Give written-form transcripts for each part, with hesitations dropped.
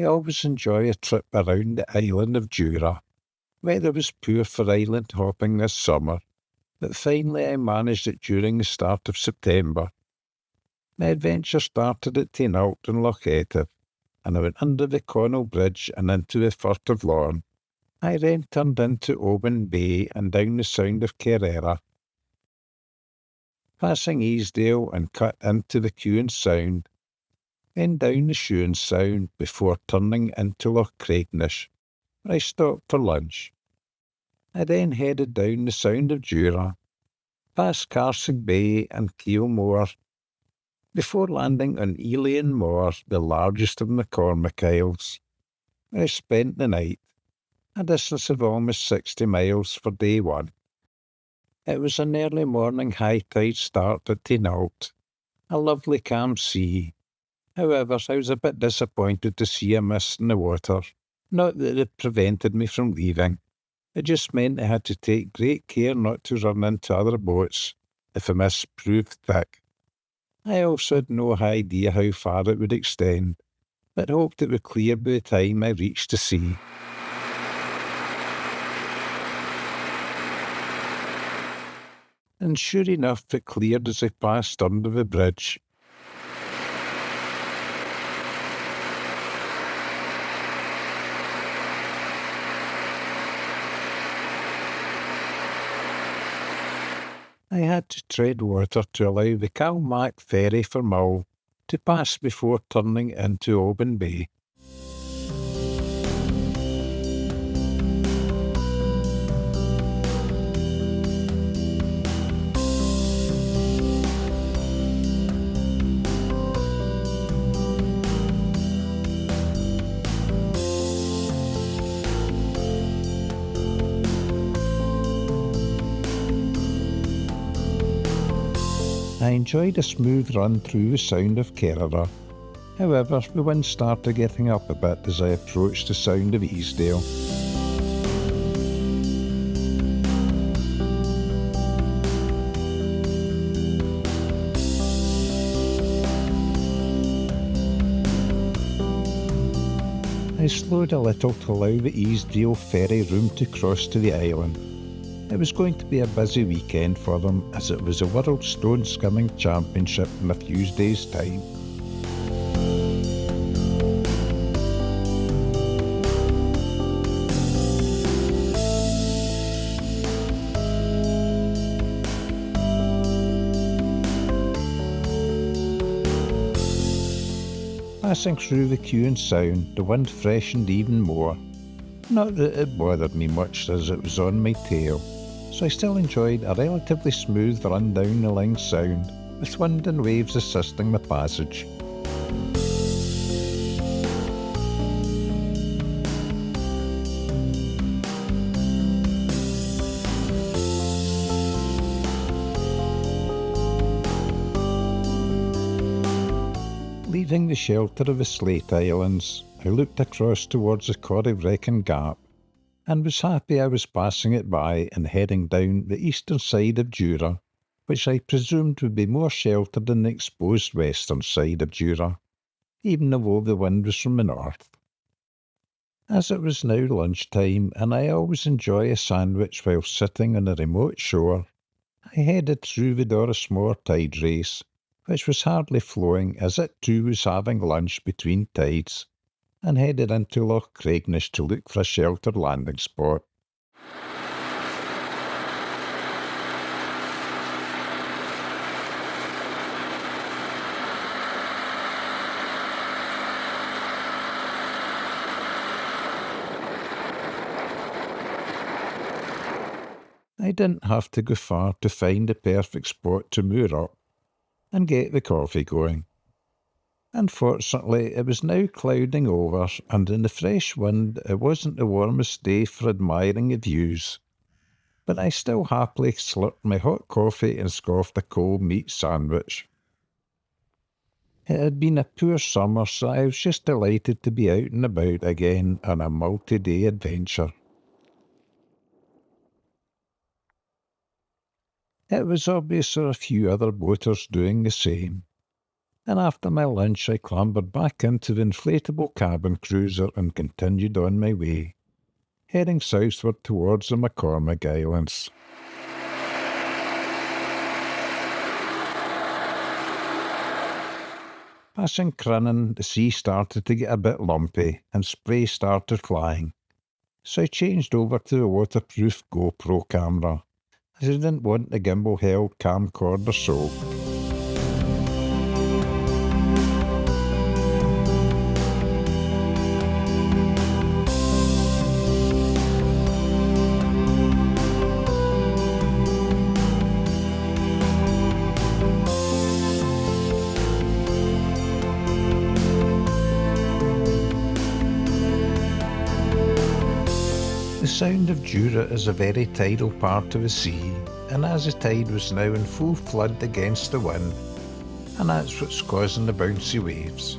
I always enjoy a trip around the island of Jura. Weather was poor for island hopping this summer, but finally I managed it during the start of September. My adventure started at Taynuilt in Loch Sween, and I went under the Connell Bridge and into the Firth of Lorne. I then turned into Oban Bay and down the Sound of Kerrera, passing Easdale and cut into the Cuan Sound, then down the Shuan Sound before turning into Loch Craignish, where I stopped for lunch. I then headed down the Sound of Jura, past Carsig Bay and Eilean Mór, before landing on Eilean Mór, the largest of the MacCormick Isles, where I spent the night, a distance of almost 60 miles for day one. It was an early morning high tide start at Taynuilt, a lovely calm sea. However, I was a bit disappointed to see a mist in the water. Not that it prevented me from leaving. It just meant I had to take great care not to run into other boats if the mist proved thick. I also had no idea how far it would extend, but hoped it would clear by the time I reached the sea. And sure enough, it cleared as I passed under the bridge. I had to tread water to allow the Calmac ferry for Mull to pass before turning into Oban Bay. I enjoyed a smooth run through the Sound of Kerrera. However, the wind started getting up a bit as I approached the Sound of Easdale. I slowed a little to allow the Easdale ferry room to cross to the island. It was going to be a busy weekend for them, as it was a World Stone Skimming Championship in a few days' time. Passing through the Cuan Sound, the wind freshened even more. Not that it bothered me much as it was on my tail, so I still enjoyed a relatively smooth run down the Ling Sound, with wind and waves assisting my passage. Leaving the shelter of the Slate Islands, I looked across towards the Corryvreckan Gap, and was happy I was passing it by and heading down the eastern side of Jura, which I presumed would be more sheltered than the exposed western side of Jura, even though the wind was from the north. As it was now lunchtime, and I always enjoy a sandwich while sitting on a remote shore, I headed through the Doris Mór tide race, which was hardly flowing as it too was having lunch between tides, and headed into Loch Craignish to look for a sheltered landing spot. I didn't have to go far to find the perfect spot to moor up and get the coffee going. Unfortunately, it was now clouding over, and in the fresh wind it wasn't the warmest day for admiring the views, but I still happily slurped my hot coffee and scoffed a cold meat sandwich. It had been a poor summer, so I was just delighted to be out and about again on a multi-day adventure. It was obvious there were a few other boaters doing the same. and after my lunch I clambered back into the inflatable cabin cruiser and continued on my way, heading southward towards the MacCormick Islands. Passing Crinan, the sea started to get a bit lumpy and spray started flying, so I changed over to a waterproof GoPro camera, as I didn't want the gimbal-held camcorder soaked. The sound of Jura is a very tidal part of the sea, and as the tide was now in full flood against the wind, and that's what's causing the bouncy waves.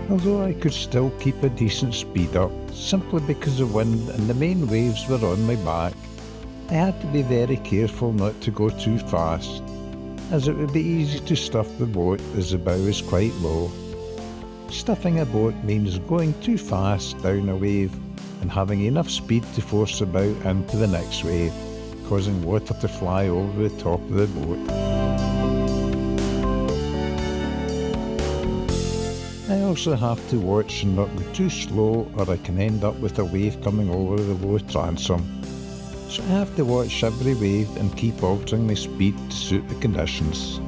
Although I could still keep a decent speed up, simply because the wind and the main waves were on my back, I had to be very careful not to go too fast, as it would be easy to stuff the boat as the bow is quite low. Stuffing a boat means going too fast down a wave and having enough speed to force the bow into the next wave, causing water to fly over the top of the boat. I also have to watch and not go too slow, or I can end up with a wave coming over the low transom. So I have to watch every wave and keep altering my speed to suit the conditions.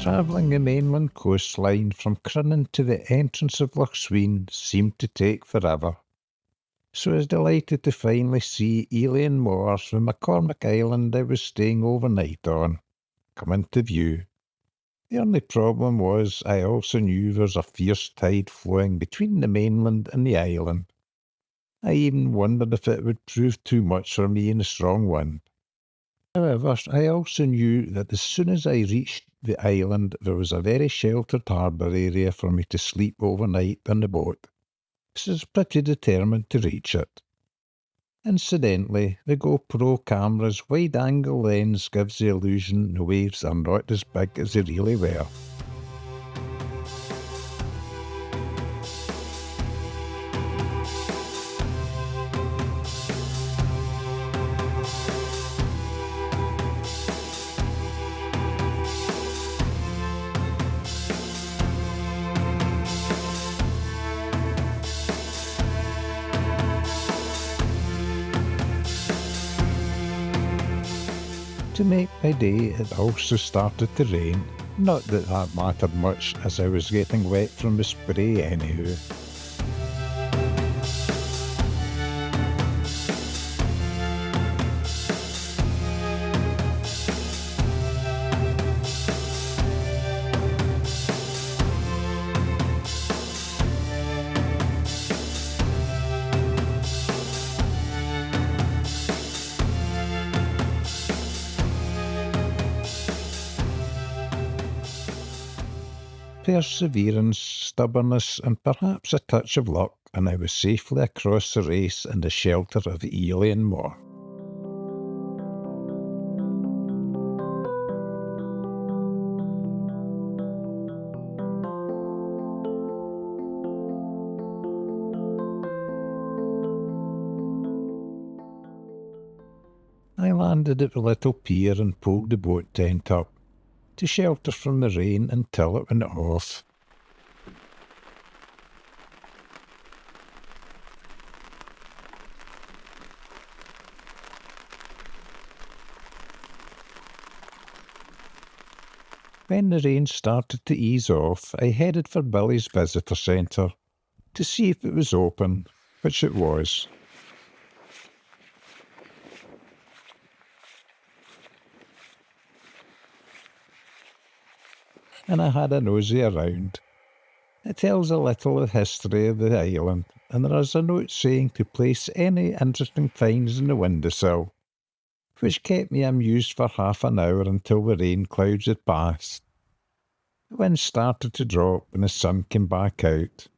Travelling the mainland coastline from Crinan to the entrance of Loch Sween seemed to take forever, so I was delighted to finally see Eilean Mór, the MacCormick Island I was staying overnight on, come into view. The only problem was I also knew there was a fierce tide flowing between the mainland and the island. I even wondered if it would prove too much for me in a strong wind. However, I also knew that as soon as I reached the island, there was a very sheltered harbour area for me to sleep overnight on the boat, so I was pretty determined to reach it. Incidentally, the GoPro camera's wide-angle lens gives the illusion the waves are not as big as they really were. To make my day, it also started to rain. Not that that mattered much, as I was getting wet from the spray anyhow. Perseverance, stubbornness, and perhaps a touch of luck, and I was safely across the race in the shelter of Eilean Mór. I landed at the little pier and pulled the boat tent up, to shelter from the rain until it went off. When the rain started to ease off, I headed for Billy's visitor centre to see if it was open, which it was. And I had a nosy around. It tells a little of the history of the island, and there is a note saying to place any interesting finds in the windowsill, which kept me amused for half an hour until the rain clouds had passed. The wind started to drop and the sun came back out.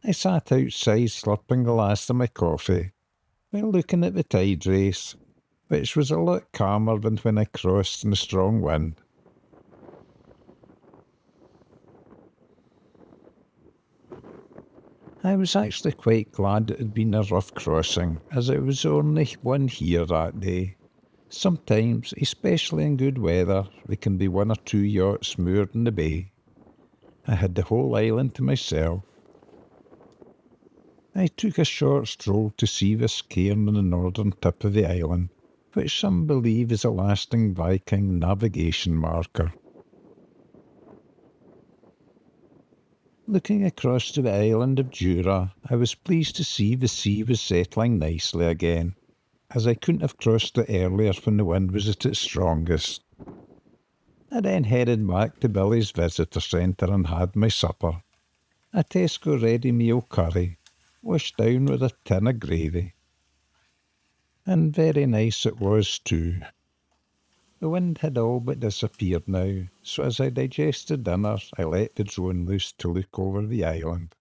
I sat outside slurping the last of my coffee, while looking at the tide race, which was a lot calmer than when I crossed in a strong wind. I was actually quite glad it had been a rough crossing, as it was only one here that day. Sometimes, especially in good weather, there can be one or two yachts moored in the bay. I had the whole island to myself. I took a short stroll to see the cairn on the northern tip of the island, which some believe is a lasting Viking navigation marker. Looking across to the island of Jura, I was pleased to see the sea was settling nicely again, as I couldn't have crossed it earlier when the wind was at its strongest. I then headed back to Billy's visitor centre and had my supper, a Tesco ready meal curry, washed down with a tin of gravy. And very nice it was too. The wind had all but disappeared now, so as I digested dinner, I let the drone loose to look over the island.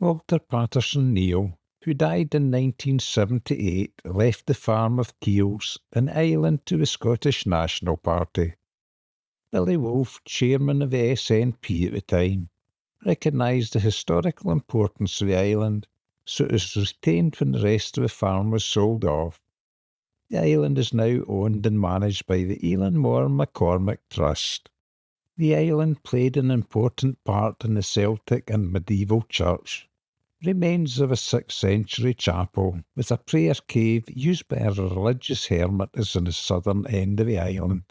Walter Patterson Neil, who died in 1978, left the farm of Keels in Ireland to the Scottish National Party. Billy Wolfe, chairman of the SNP at the time, recognised the historical importance of the island, so it was retained when the rest of the farm was sold off. The island is now owned and managed by the Eilean Mor MacCormick Trust. The island played an important part in the Celtic and medieval church. Remains of a 6th century chapel with a prayer cave used by a religious hermit is in the southern end of the island.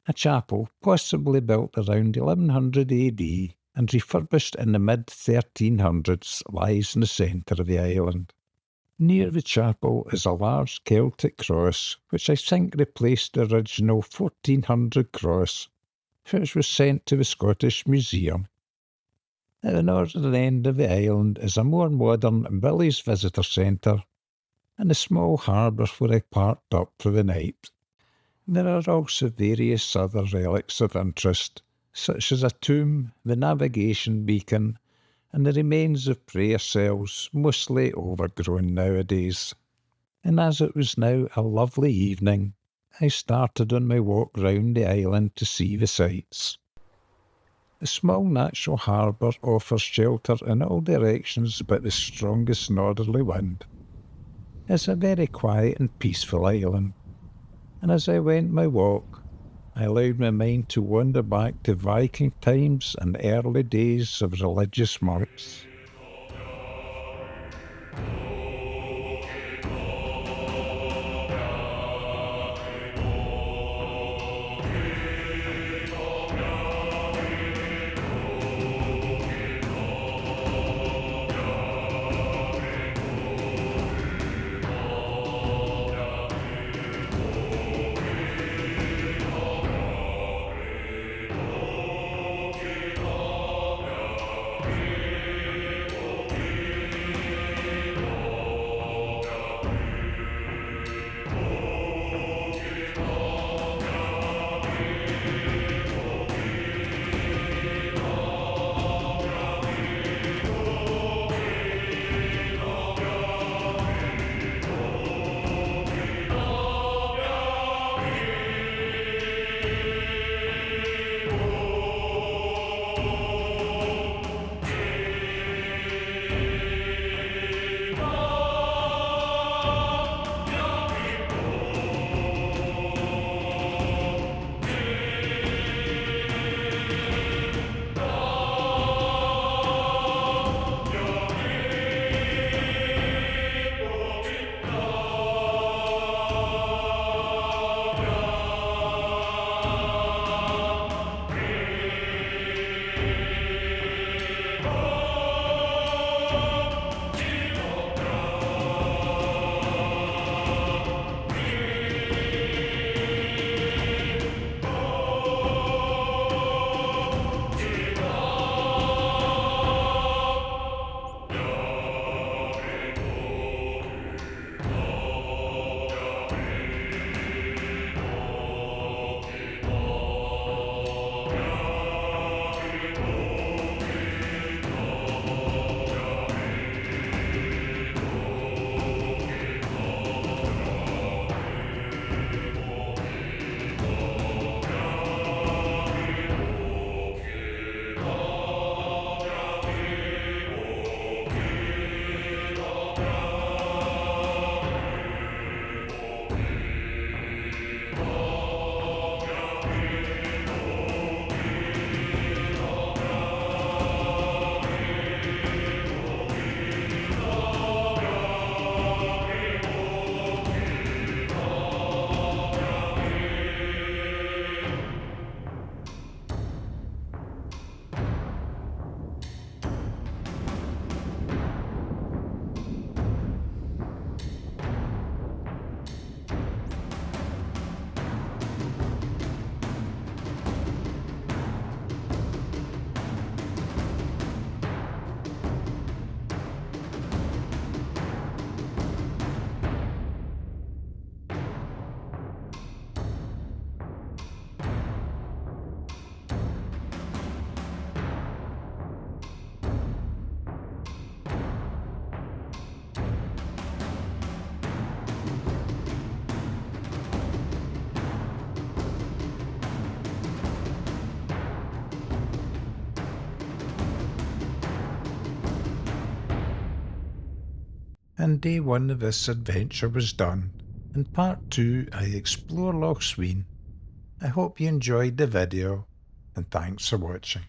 A chapel, possibly built around 1100 AD and refurbished in the mid-1300s, lies in the centre of the island. Near the chapel is a large Celtic cross, which I think replaced the original 1400 cross, which was sent to the Scottish Museum. At the northern end of the island is a more modern Billy's Visitor Centre and a small harbour where I parked up for the night. There are also various other relics of interest, such as a tomb, the navigation beacon, and the remains of prayer cells, mostly overgrown nowadays. And as it was now a lovely evening, I started on my walk round the island to see the sights. The small natural harbour offers shelter in all directions but the strongest northerly wind. It's a very quiet and peaceful island, and as I went my walk, I allowed my mind to wander back to Viking times and early days of religious marks. and day 1 of this adventure was done. In part 2 I explore Loch Sween. I hope you enjoyed the video, and thanks for watching.